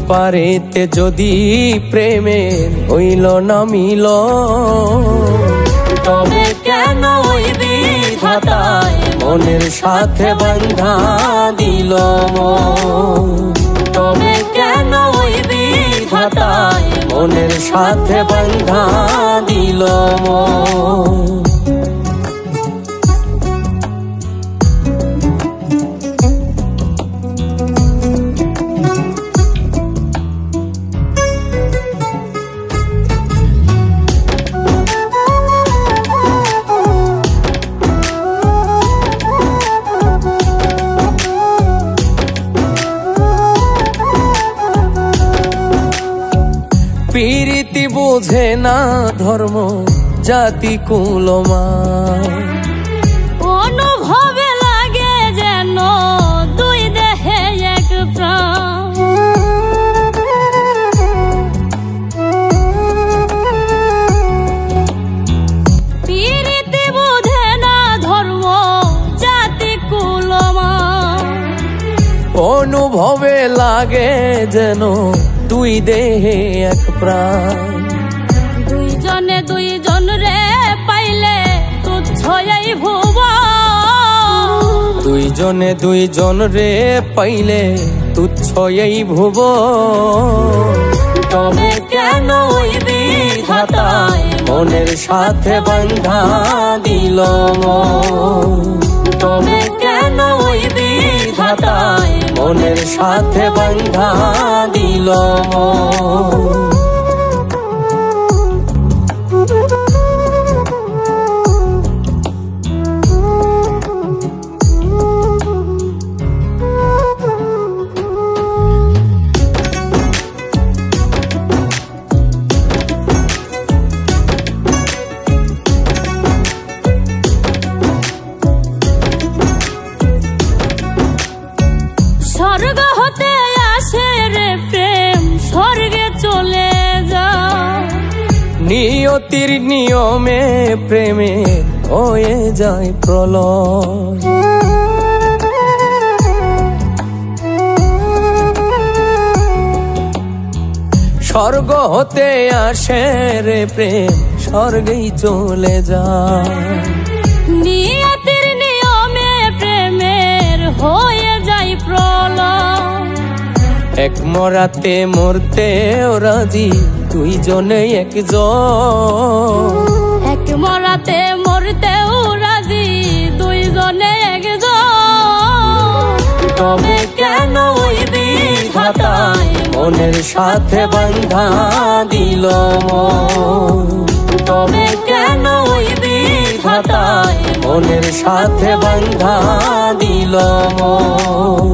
পারেতে যদি প্রেমের হইল না মিল, তবে কেন ওই বিধাতায় মনের সাথে বাঁধা দিল মন। তবে কেন ওই বিধাতায় মনের সাথে বাঁধা দিল মন। প্রীতি বোঝে না ধর্ম জাতি কুলমা, অনুভবে লাগে যেন দুই দেহে এক প্রাণ। প্রীতি বোঝে না ধর্ম জাতি কুলমা, অনুভবে লাগে যেন দুই দেহে এক প্রাণ। দুইজনে দুইজন রে পাইলে তুচ্ছ এই ভুবন। দুইজনে দুইজন রে পাইলে তুচ্ছ এই ভুবন। তবে কেন ওই বিধাতায় মনের সাথে বাঁধা দিল মন। তবে কেন ওই বিধাতায় মনের সাথে বাঁধা দিল মন। স্বর্গ হতে আসে রে প্রেম, স্বর্গে চলে যায়। নিয়তির নিয়মে প্রেমে হয়ে যায় প্রলয়। স্বর্গ হতে আসে রে প্রেম, স্বর্গেই চলে যায়। নিয়তির নিয়মে প্রেমের হয়ে যায় প্রলয়। এক মরাতে মরতেও রাজি দুইজনে একজন। এক মরাতে মরতেও রাজি দুইজনে একজন। তবে কেন ওই বিধাতায় মনের সাথে বাঁধা দিল মন। তবে কেন ওই বিধাতায় মনের সাথে বাঁধা দিল মন।